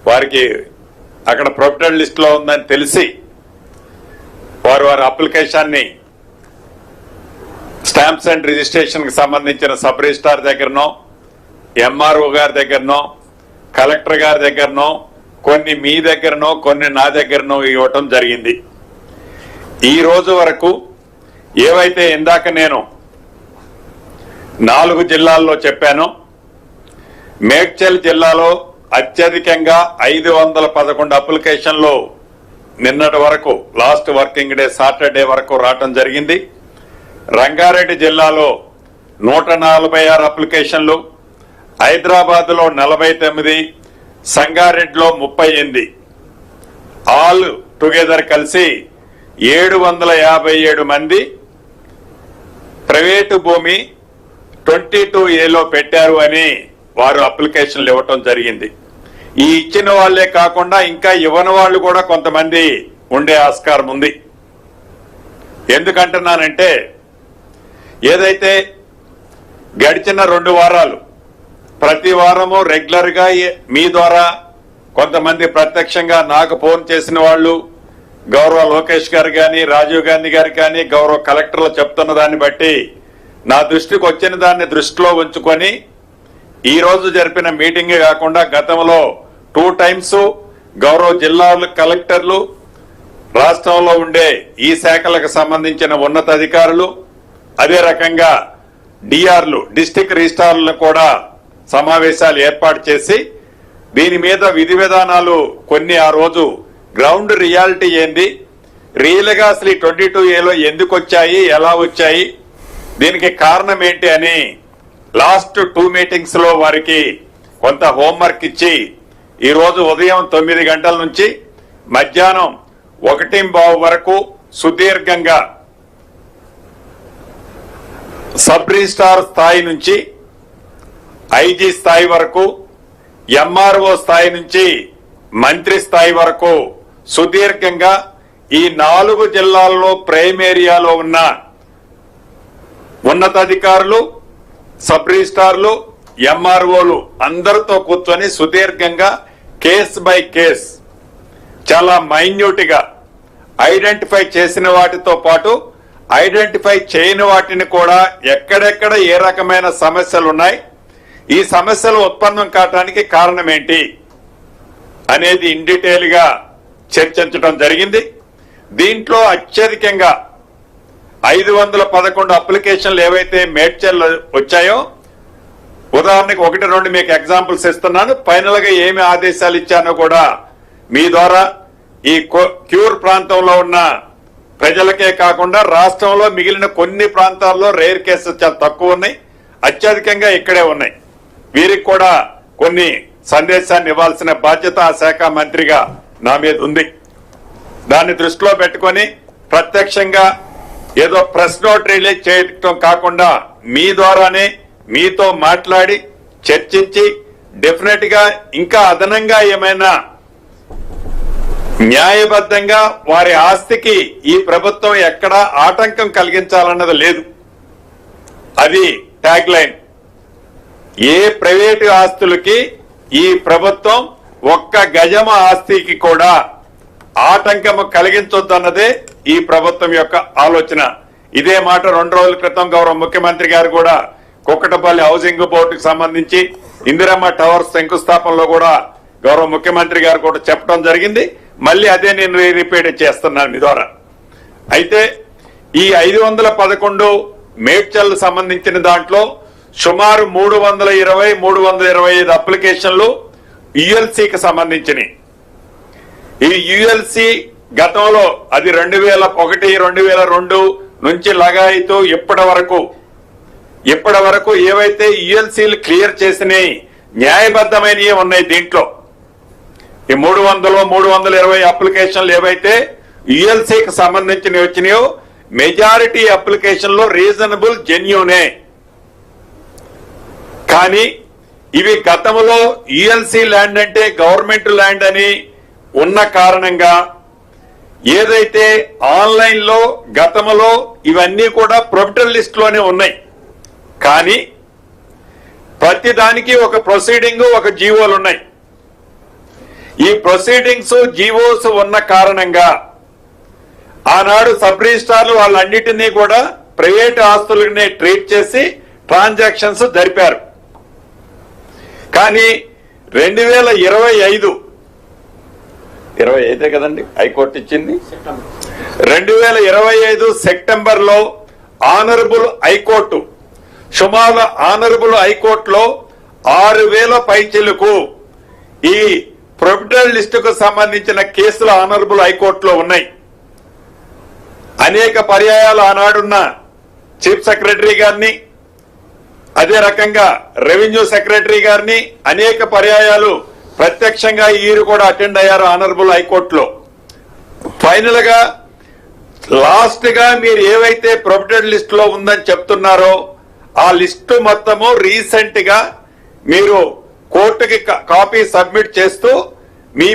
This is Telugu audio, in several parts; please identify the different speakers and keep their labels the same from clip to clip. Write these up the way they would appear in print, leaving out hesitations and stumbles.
Speaker 1: వారికి అక్కడ ప్రొఫిటెడ్ లిస్ట్ లో ఉందని తెలిసి వారి అప్లికేషన్ని స్టాంప్స్ అండ్ రిజిస్ట్రేషన్ కి సంబంధించిన సబ్ రిజిస్ట్రార్ దగ్గరనో, ఎంఆర్ఓ గారి దగ్గరనో, కలెక్టర్ గారి దగ్గరనో, కొన్ని మీ దగ్గరనో, కొన్ని నా దగ్గరనో ఇవ్వటం జరిగింది. ఈ రోజు వరకు ఏవైతే ఇందాక నేను 4 జిల్లాల్లో చెప్పానో, మేడ్చల్ జిల్లాలో అత్యధికంగా 511 అప్లికేషన్లు నిన్నటి వరకు లాస్ట్ వర్కింగ్ డే సాటర్డే వరకు రావటం జరిగింది. రంగారెడ్డి జిల్లాలో 146 అప్లికేషన్లు, హైదరాబాద్ లో 49, సంగారెడ్డిలో 38, ఆల్ టుగెదర్ కలిసి 757 మంది ప్రైవేటు భూమి 22A పెట్టారు అని వారు అప్లికేషన్లు ఇవ్వటం జరిగింది. ఈ ఇచ్చిన వాళ్లే కాకుండా ఇంకా ఇవ్వని వాళ్ళు కూడా కొంతమంది ఉండే ఆస్కారం ఉంది. ఎందుకంటున్నానంటే, ఏదైతే గడిచిన 2 వారాలు ప్రతి వారము రెగ్యులర్ గా మీ ద్వారా కొంతమంది ప్రత్యక్షంగా నాకు ఫోన్ చేసిన వాళ్ళు, గౌరవ లోకేష్ గారు కానీ, రాజీవ్ గాంధీ గారు కానీ, గౌరవ కలెక్టర్లు చెప్తున్న దాన్ని బట్టి నా దృష్టికి వచ్చిన దాన్ని దృష్టిలో ఉంచుకొని ఈ రోజు జరిపిన మీటింగ్ కాకుండా గతంలో 2 టైమ్స్ గౌరవ జిల్లా కలెక్టర్లు, రాష్ట్రంలో ఉండే ఈ శాఖలకు సంబంధించిన ఉన్నతాధికారులు, అదే రకంగా డిఆర్లు డిస్ట్రిక్ట్ రిజిస్ట్రార్లను కూడా సమావేశాలు ఏర్పాటు చేసి దీని మీద విధి విధానాలు కొన్ని ఆ రోజు గ్రౌండ్ రియాలిటీ ఏంది, రియల్ గా అసలు 22A ఎందుకు వచ్చాయి, ఎలా వచ్చాయి, దీనికి కారణం ఏంటి అని లాస్ట్ 2 మీటింగ్స్ లో వారికి కొంత హోంవర్క్ ఇచ్చి ఈ రోజు ఉదయం 9 గంటల నుంచి మధ్యాహ్నం 1:15 వరకు సుదీర్ఘంగా సబ్ రిజిస్ట్రార్ స్థాయి నుంచి ఐజీ స్థాయి వరకు, ఎంఆర్ఓ స్థాయి నుంచి మంత్రి స్థాయి వరకు సుదీర్ఘంగా ఈ 4 జిల్లాల్లో ప్రైమ్ ఏరియాలో ఉన్న ఉన్నతాధికారులు, సబ్ రిజిస్ట్రార్లు, ఎంఆర్ఓలు అందరితో కూర్చొని సుదీర్ఘంగా కేస్ బై కేస్ చాలా మైన్యూట్ గా ఐడెంటిఫై చేసిన వాటితో పాటు ఐడెంటిఫై చేయని వాటిని కూడా ఎక్కడెక్కడ ఏ రకమైన సమస్యలు ఉన్నాయి, ఈ సమస్యలు ఉత్పన్నం కావడానికి కారణం ఏంటి అనేది ఇన్ డీటెయిల్ గా చర్చించడం జరిగింది. దీంట్లో అత్యధికంగా 511 అప్లికేషన్లు ఏవైతే మేడ్చల్ వచ్చాయో, ఉదాహరణకు 1-2 మీకు ఎగ్జాంపుల్స్ ఇస్తున్నాను. ఫైనల్ గా ఏమి ఆదేశాలు ఇచ్చానో కూడా మీ ద్వారా ఈ క్యూర్ ప్రాంతంలో ఉన్న ప్రజలకే కాకుండా రాష్ట్రంలో మిగిలిన కొన్ని ప్రాంతాల్లో రేర్ కేసెస్ చాలా తక్కువ ఉన్నాయి, అత్యధికంగా ఇక్కడే ఉన్నాయి. వీరికి కూడా కొన్ని సందేశాన్ని ఇవ్వాల్సిన బాధ్యత ఆ శాఖ మంత్రిగా నా మీద ఉంది. దాన్ని దృష్టిలో పెట్టుకొని ప్రత్యక్షంగా ఏదో ప్రెస్ నోట్ రిలీజ్ చేయడం కాకుండా మీ ద్వారానే మీతో మాట్లాడి చర్చించి డెఫినెట్ గా ఇంకా అదనంగా ఏమైనా న్యాయబద్ధంగా వారి ఆస్తికి ఈ ప్రభుత్వం ఎక్కడా ఆటంకం కలిగించాలన్నది లేదు. అది ట్యాగ్ లైన్. ఏ ప్రైవేటు ఆస్తులకి ఈ ప్రభుత్వం ఒక్క గజమ ఆస్తికి కూడా ఆటంకము కలిగించొద్దన్నదే ఈ ప్రభుత్వం యొక్క ఆలోచన. ఇదే మాట 2 రోజుల క్రితం గౌరవ ముఖ్యమంత్రి గారు కూడా కుక్కటపల్లి హౌసింగ్ బోర్డుకు సంబంధించి ఇందిరమ్మ టవర్స్ శంకుస్థాపనలో కూడా గౌరవ ముఖ్యమంత్రి గారు కూడా చెప్పడం జరిగింది. మళ్ళీ అదే నేను రిపీట్ చేస్తున్నాను మీ ద్వారా. అయితే ఈ 511 మేడ్చల్ సంబంధించిన దాంట్లో సుమారు 325 అప్లికేషన్లు యుఎల్సీకి సంబంధించినవి. ఈ యుఎల్సీ గతంలో అది 2001, 2002 నుంచి లగాయితూ ఇప్పటి వరకు ఏవైతే యుఎల్సీలు క్లియర్ చేసినాయి న్యాయబద్ధమైనవి ఉన్నాయి. దీంట్లో ఈ 320 అప్లికేషన్లు ఏవైతే యుఎల్సీకి సంబంధించినవి వచ్చినాయో మెజారిటీ అప్లికేషన్లో రీజనబుల్ జెన్యూనే. కానీ ఇవి గతంలో యుఎల్సీ ల్యాండ్ అంటే గవర్నమెంట్ ల్యాండ్ అని ఉన్న కారణంగా ఏదైతే ఆన్లైన్ లో గతంలో ఇవన్నీ కూడా ప్రొఫిటెడ్ లిస్ట్ లోనే ఉన్నాయి. కానీ ప్రతి దానికి ఒక ప్రొసీడింగ్, ఒక జీవోలు ఉన్నాయి. ఈ ప్రొసీడింగ్స్ జీవోస్ ఉన్న కారణంగా ఆనాడు సబ్ రిజిస్ట్రార్లు వాళ్ళన్నిటినీ కూడా ప్రైవేట్ ఆస్తులని ట్రీట్ చేసి ట్రాన్సాక్షన్స్ జరిపారు. కానీ 2025 కదండి హైకోర్టు ఇచ్చింది. 2025 సెప్టెంబర్ లో ఆనరబుల్ హైకోర్టు సుమారు ఆనరబుల్ హైకోర్టులో 6,000 పైచిలకు ఈ ప్రొబిటరీ లిస్టుకు సంబంధించిన కేసులు ఆనరబుల్ హైకోర్టులో ఉన్నాయి. అనేక పర్యాయాలు ఆనాడున్న చీఫ్ సెక్రటరీ గారిని, అదే రకంగా రెవెన్యూ సెక్రటరీ గారిని అనేక పర్యాయాలు ప్రత్యక్షంగా ఈరు కూడా అటెండ్ అయ్యారు ఆనరబుల్ హైకోర్టులో. ఫైనల్ గా లాస్ట్ గా మీరు ఏవైతే ప్రొబిటరీ లిస్ట్ లో ఉందని చెప్తున్నారో ఆ లిస్టు మొత్తము రీసెంట్ గా మీరు కోర్టుకి కాపీ సబ్మిట్ చేస్తూ మీ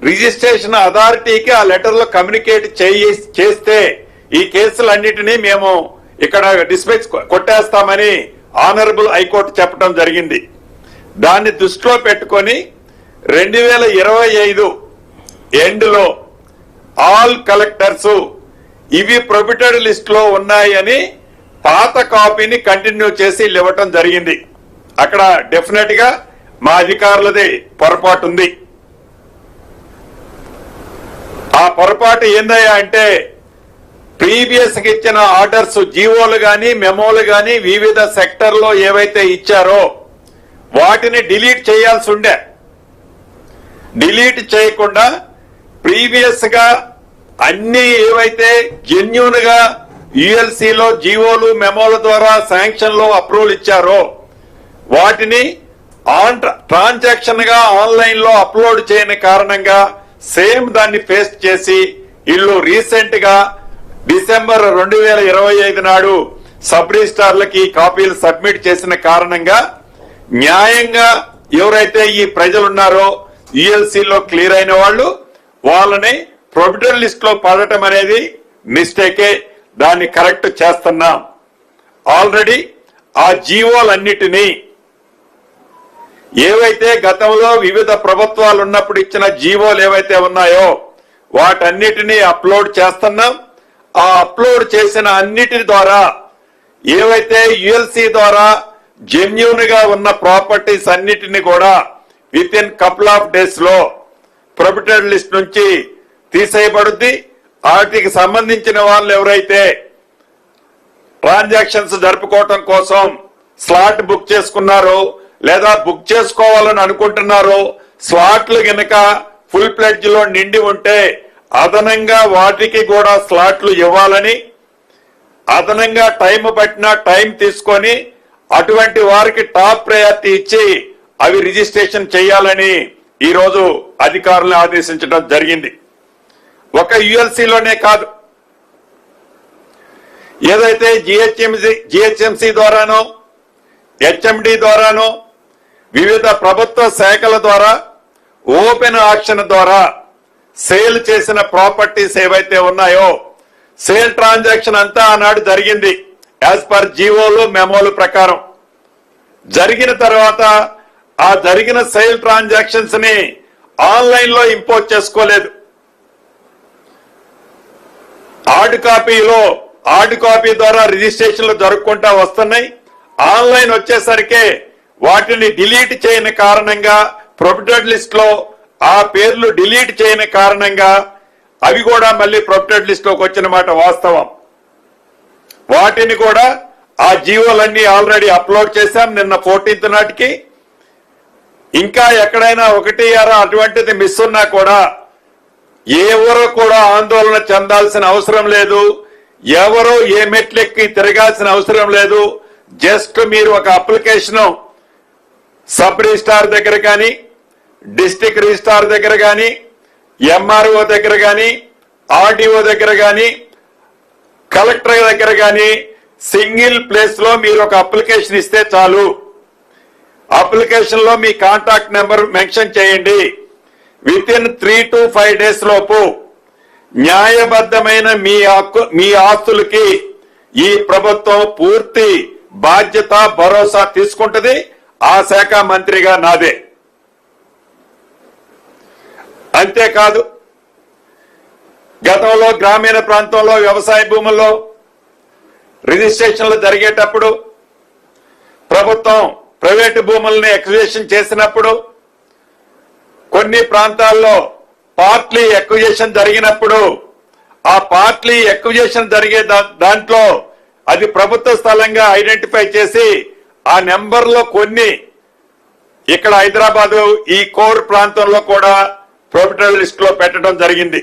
Speaker 1: రిజిస్ట్రేషన్ అథారిటీకి ఆ లెటర్ లో కమ్యూనికేట్ చేస్తే ఈ కేసులన్నిటినీ మేము ఇక్కడ డిస్పాచ్ కొట్టేస్తామని ఆనరబుల్ హైకోర్టు చెప్పడం జరిగింది. దాన్ని దృష్టిలో పెట్టుకొని 2025 ఎండ్ లో ఆల్ కలెక్టర్స్ ఇవి ప్రొబిటరీ లిస్ట్ లో ఉన్నాయని పాత కాపీని కంటిన్యూ చేసి ఇవ్వటం జరిగింది. అక్కడ డెఫినెట్ గా మా అధికారులది పొరపాటు ఉంది. ఆ పొరపాటు ఏందయ్యా అంటే ప్రీవియస్ గా ఇచ్చిన ఆర్డర్స్ జీవోలు గాని మెమోలు గాని వివిధ సెక్టర్ లో ఏవైతే ఇచ్చారో వాటిని డిలీట్ చేయాల్సి ఉండే. డిలీట్ చేయకుండా ప్రీవియస్ గా అన్ని ఏవైతే జెన్యూన్ గా యుఎల్సీలో జీవోలు మెమోల ద్వారా శాంక్షన్ లో అప్రూవల్ ఇచ్చారో వాటిని ట్రాన్సాక్షన్ గా ఆన్లైన్ లో అప్లోడ్ చేయని కారణంగా సేమ్ దాన్ని ఫేస్ చేసి ఇల్లు రీసెంట్ గా డిసెంబర్ 2025 నాడు సబ్ రిజిస్ట్రార్లకి కాపీలు సబ్మిట్ చేసిన కారణంగా న్యాయంగా ఎవరైతే ఈ ప్రజలున్నారో యుఎల్సీలో క్లియర్ అయిన వాళ్ళని ప్రొబిటరీ లిస్ట్ లో పడటం అనేది మిస్టేకే. దాన్ని కరెక్ట్ చేస్తున్నాం. ఆల్రెడీ ఆ జీవోలన్నిటినీ ఏవైతే గతంలో వివిధ ప్రభుత్వాలు ఉన్నప్పుడు ఇచ్చిన జీవోలు ఏవైతే ఉన్నాయో వాటన్నిటినీ అప్లోడ్ చేస్తున్నాం. ఆ అప్లోడ్ చేసిన అన్నిటి ద్వారా ఏవైతే యుఎల్సీ ద్వారా జెన్యూన్ గా ఉన్న ప్రాపర్టీస్ అన్నిటిని కూడా with in couple of days లో ప్రొబిటరీ లిస్ట్ నుంచి తీసేయబడుద్ది. వాటికి సంబంధించిన వాళ్ళు ఎవరైతే ట్రాన్సాక్షన్స్ జరుపుకోవటం కోసం స్లాట్ బుక్ చేసుకున్నారో లేదా బుక్ చేసుకోవాలని అనుకుంటున్నారో స్లాట్లు గనక ఫుల్ ప్లెడ్జ్ లో నిండి ఉంటే అదనంగా వాటికి కూడా స్లాట్లు ఇవ్వాలని, అదనంగా టైం పట్టినా టైం తీసుకొని అటువంటి వారికి టాప్ ప్రయారిటీ ఇచ్చి అవి రిజిస్ట్రేషన్ చేయాలని ఈ రోజు అధికారులను ఆదేశించడం జరిగింది. ఒక యుఎల్సీలోనే కాదు, ఏదైతే జిహెచ్ఎంసీ ద్వారానో హెచ్ఎండి ద్వారానో వివిధ ప్రభుత్వ శాఖల ద్వారా ఓపెన్ ఆక్షన్ ద్వారా సేల్ చేసిన ప్రాపర్టీస్ ఏవైతే ఉన్నాయో సేల్ ట్రాన్సాక్షన్ అంతా ఆనాడు జరిగింది యాజ్ పర్ జీవోలు మెమోలు ప్రకారం. జరిగిన తర్వాత ఆ జరిగిన సేల్ ట్రాన్సాక్షన్స్ ని ఆన్లైన్ లో ఇంపోర్ట్ చేసుకోలేదు. హార్డ్ కాపీ ద్వారా రిజిస్ట్రేషన్లు జరుపుకుంటా వస్తున్నాయి. ఆన్లైన్ వచ్చేసరికి వాటిని డిలీట్ చేయని కారణంగా ప్రొబిటరీ లిస్ట్ లో ఆ పేర్లు డిలీట్ చేయని కారణంగా అవి కూడా మళ్ళీ ప్రొబిటరీ లిస్ట్ లోకి వచ్చిన మాట వాస్తవం. వాటిని కూడా ఆ జీవోలన్నీ ఆల్రెడీ అప్లోడ్ చేశాం నిన్న 14th నాటికి. ఇంకా ఎక్కడైనా 1 అటువంటిది మిస్ ఉన్నా కూడా ఎవరు కూడా ఆందోళన చెందాల్సిన అవసరం లేదు. ఎవరు ఏ మెట్లెక్కి తిరగాల్సిన అవసరం లేదు. జస్ట్ మీరు ఒక అప్లికేషన్ సబ్ రిజిస్ట్రార్ దగ్గర కానీ, డిస్ట్రిక్ట్ రిజిస్ట్రార్ దగ్గర కానీ, ఎంఆర్ఓ దగ్గర కానీ, ఆర్డీఓ దగ్గర కానీ, కలెక్టర్ దగ్గర కానీ సింగిల్ ప్లేస్ లో మీరు ఒక అప్లికేషన్ ఇస్తే చాలు. అప్లికేషన్ లో మీ కాంటాక్ట్ నెంబర్ మెన్షన్ చేయండి. విత్ ఇన్ 3 to 5 days లోపు న్యాయబద్ధమైన మీ ఆస్తులకి ఈ ప్రభుత్వం పూర్తి బాధ్యత భరోసా తీసుకుంటది. ఆ శాఖ మంత్రిగా నాదే. అంతేకాదు గతంలో గ్రామీణ ప్రాంతంలో వ్యవసాయ భూముల్లో రిజిస్ట్రేషన్లు జరిగేటప్పుడు ప్రభుత్వం ప్రైవేటు భూముల్ని ఎక్విజిషన్ చేసినప్పుడు కొన్ని ప్రాంతాల్లో పార్ట్లీ ఎక్విజిషన్ జరిగినప్పుడు ఆ పార్ట్లీ ఎక్విజిషన్ జరిగే దాంట్లో అది ప్రభుత్వ స్థలంగా ఐడెంటిఫై చేసి ఆ నెంబర్లో కొన్ని ఇక్కడ హైదరాబాద్ ఈ కోర్ ప్రాంతంలో కూడా ప్రొబిటరీ లిస్ట్ లో పెట్టడం జరిగింది.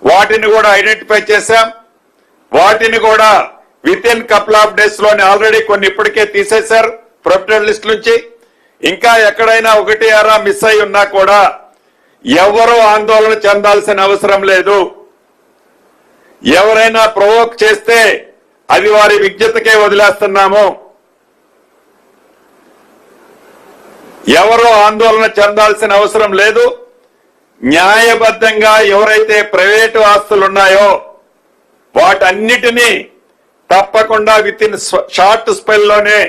Speaker 1: వాటిని కూడా ఐడెంటిఫై చేశాం. వాటిని కూడా with in couple of days లోనే ఆల్రెడీ కొన్ని ఇప్పటికే తీసేశారు ప్రొబిటరీ లిస్ట్ నుంచి. ఇంకా ఎక్కడైనా ఒకటి అరా మిస్ అయి ఉన్నా కూడా ఎవరూ ఆందోళన చెందాల్సిన అవసరం లేదు. ఎవరైనా ప్రొవోక్ చేస్తే అది వారి విజ్ఞతకే వదిలేస్తున్నాము. ఎవరో ఆందోళన చెందాల్సిన అవసరం లేదు. న్యాయబద్ధంగా ఎవరైతే ప్రైవేటు ఆస్తులు ఉన్నాయో వాటన్నిటినీ తప్పకుండా విత్ ఇన్ షార్ట్ స్పెల్ లోనే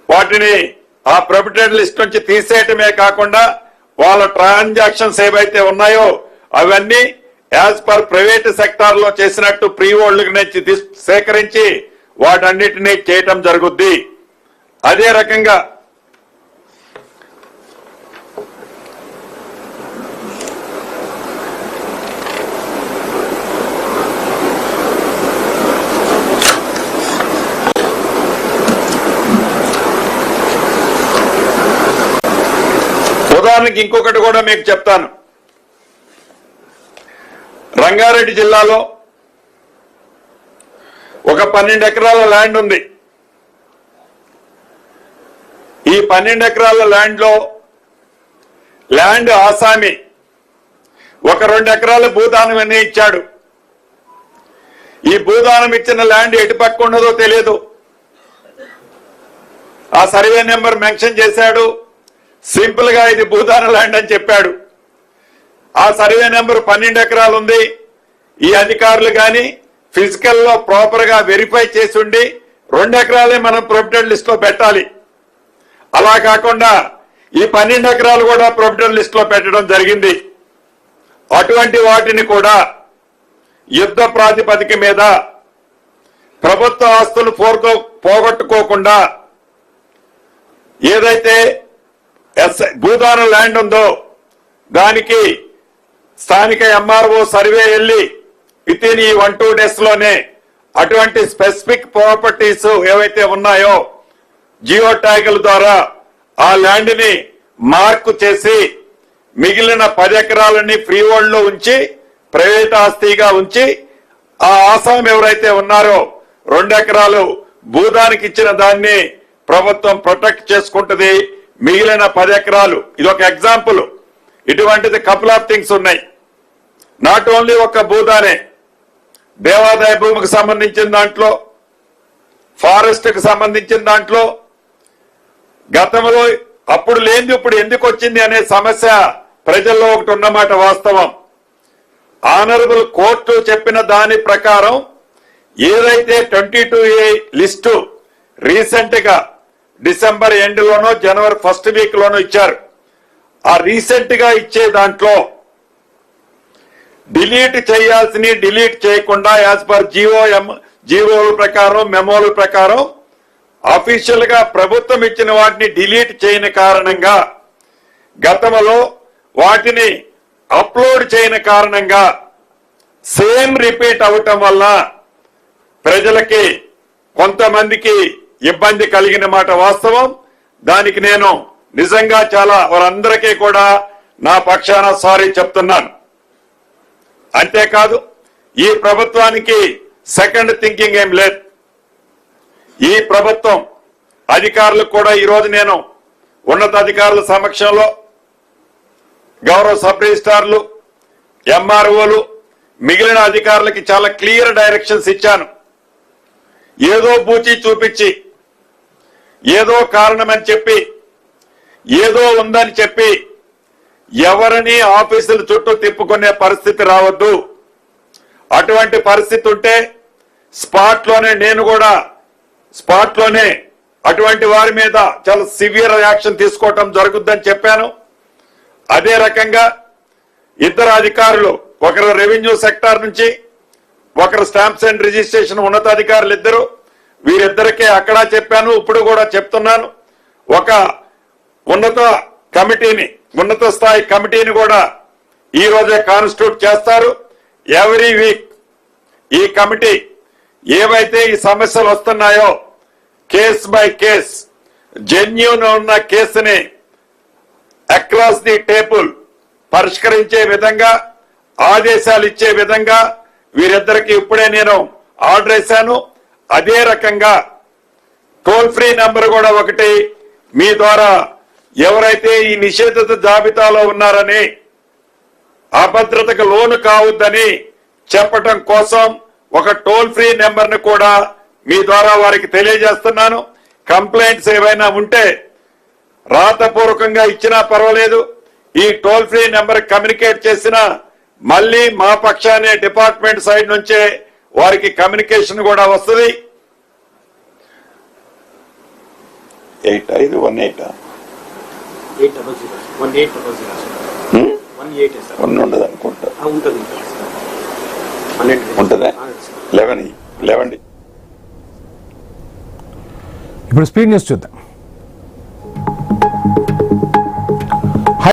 Speaker 1: వాటిని ఆ ప్రొబిటరీ లిస్ట్ నుంచి తీసేయటమే కాకుండా వాళ్ళ ట్రాన్సాక్షన్స్ ఏవైతే ఉన్నాయో అవన్నీ యాజ్ పర్ ప్రైవేట్ సెక్టార్ లో చేసినట్టు ప్రీ హోల్డ్ నుంచి సేకరించి వాటన్నిటినీ చేయటం జరుగుద్ది. అదే రకంగా ఉదాహరణకి ఇంకొకటి కూడా మీకు చెప్తాను. రంగారెడ్డి జిల్లాలో ఒక 12 ఎకరాల ల్యాండ్ ఉంది. ఈ 12 ఎకరాల ల్యాండ్ ఆసామి ఒక 2 ఎకరాల భూదానం అని ఇచ్చాడు. ఈ భూదానం ఇచ్చిన ల్యాండ్ ఎటు పక్క ఉన్నదో తెలియదు. ఆ సర్వే నెంబర్ మెన్షన్ చేశాడు. సింపుల్ గా ఇది భూదాన ల్యాండ్ అని చెప్పాడు. ఆ సర్వే నెంబర్ 12 ఎకరాలు ఉంది. ఈ అధికారులు గాని ఫిజికల్ లో ప్రాపర్ గా వెరిఫై చేసి ఉండి 2 ఎకరాలే మనం ప్రొబిటరీ లిస్ట్ లో పెట్టాలి. అలా కాకుండా ఈ 12 ఎకరాలు కూడా ప్రొబిటరీ లిస్ట్ లో పెట్టడం జరిగింది. అటువంటి వాటిని కూడా యుద్ధ ప్రాతిపదిక మీద ప్రభుత్వ ఆస్తులు పోగొట్టుకోకుండా ఏదైతే భూదాన ల్యాండ్ ఉందో దానికి స్థానిక ఎంఆర్ఓ సర్వే వెళ్లి విత్ ఇన్ ఈ 1-2 డేస్ లోనే అటువంటి స్పెసిఫిక్ ప్రాపర్టీస్ ఏవైతే ఉన్నాయో జియో ట్యాగుల ద్వారా ఆ ల్యాండ్ ని మార్కు చేసి మిగిలిన 10 ఎకరాలని ఫ్రీ హోల్డ్ లో ఉంచి ప్రైవేట్ ఆస్తిగా ఉంచి ఆ ఆసాం ఎవరైతే ఉన్నారో 2 ఎకరాలు భూదానికి ఇచ్చిన దాన్ని ప్రభుత్వం ప్రొటెక్ట్ చేసుకుంటది. మిగిలిన 10 ఎకరాలు ఇదొక ఎగ్జాంపుల్. ఇటువంటిది కపుల్ ఆఫ్ థింగ్స్ ఉన్నాయి. నాట్ ఓన్లీ ఒక భూదానే, దేవాదాయ భూమికి సంబంధించిన దాంట్లో, ఫారెస్ట్ కి సంబంధించిన దాంట్లో గతంలో అప్పుడు లేనిది ఇప్పుడు ఎందుకు వచ్చింది అనే సమస్య ప్రజల్లో ఒకటి ఉన్నమాట వాస్తవం. ఆనరబుల్ కోర్టు చెప్పిన దాని ప్రకారం ఏదైతే 22A లిస్టు రీసెంట్ గా డిసెంబర్ ఎండ్ లోనో జనవరి ఫస్ట్ వీక్ లోనో ఇచ్చారు. ఆ రీసెంట్ గా ఇచ్చే దాంట్లో డిలీట్ చేయాల్సిన డిలీట్ చేయకుండా యాజ్ పర్ జీవోల ప్రకారం మెమోల ప్రకారం అఫీషియల్ గా ప్రభుత్వం ఇచ్చిన వాటిని డిలీట్ చేయని కారణంగా గతంలో వాటిని అప్లోడ్ చేయని కారణంగా సేమ్ రిపీట్ అవటం వల్ల ప్రజలకి కొంతమందికి ఇబ్బంది కలిగిన మాట వాస్తవం. దానికి నేను నిజంగా చాలా వారందరికీ కూడా నా పక్షాన సారీ చెప్తున్నాను. అంతేకాదు ఈ ప్రభుత్వానికి సెకండ్ థింకింగ్ ఏం లేదు. ఈ ప్రభుత్వం అధికారులకు కూడా ఈరోజు నేను ఉన్నతాధికారుల సమక్షంలో గౌరవ సబ్ రిజిస్ట్రార్లు, ఎంఆర్ఓలు, మిగిలిన అధికారులకి చాలా క్లియర్ డైరెక్షన్స్ ఇచ్చాను. ఏదో బూచి చూపించి ఏదో కారణమని చెప్పి ఏదో ఉందని చెప్పి ఎవరిని ఆఫీసుల చుట్టూ తిప్పుకునే పరిస్థితి రావద్దు. అటువంటి పరిస్థితి ఉంటే నేను కూడా స్పాట్ లోనే అటువంటి వారి మీద చాలా సివియర్ యాక్షన్ తీసుకోవటం జరుగుద్దని చెప్పాను. అదే రకంగా ఇద్దరు అధికారులు, ఒకరు రెవెన్యూ సెక్టార్ నుంచి, ఒకరు స్టాంప్స్ అండ్ రిజిస్ట్రేషన్ ఉన్నతాధికారులు ఇద్దరు. వీరిద్దరికే అక్కడ చెప్పాను, ఇప్పుడు కూడా చెప్తున్నాను, ఒక ఉన్నత స్థాయి కమిటీని కూడా ఈ రోజే కాన్స్టిట్యూట్ చేస్తారు. ఎవ్రీ వీక్ ఈ కమిటీ ఏవైతే ఈ సమస్యలు వస్తున్నాయో కేస్ బై కేస్, జెన్యూన్ ఉన్న కేసుని అక్రాస్ ది టేబుల్ పరిష్కరించే విధంగా, ఆదేశాలు ఇచ్చే విధంగా వీరిద్దరికి ఇప్పుడే నేను ఆర్డర్ వేశాను. అదే రకంగా టోల్ ఫ్రీ నంబర్ కూడా ఒకటి మీ ద్వారా ఎవరైతే ఈ నిషేధిత జాబితాలో ఉన్నారని, అభద్రతకు లోను కావద్దని చెప్పటం కోసం ఒక టోల్ ఫ్రీ నెంబర్ ని కూడా మీ ద్వారా వారికి తెలియజేస్తున్నాను. కంప్లైంట్స్ ఏవైనా ఉంటే రాతపూర్వకంగా ఇచ్చినా పర్వాలేదు, ఈ టోల్ ఫ్రీ నెంబర్ కమ్యూనికేట్ చేసినా మళ్ళీ మా పక్షానే డిపార్ట్మెంట్ సైడ్ నుంచే వారికి కమ్యూనికేషన్ కూడా వస్తుంది. 1 ఉండదు అనుకుంటా, ఉంటుందా? 11
Speaker 2: ఇప్పుడు స్పీడ్ న్యూస్ చూద్దాం.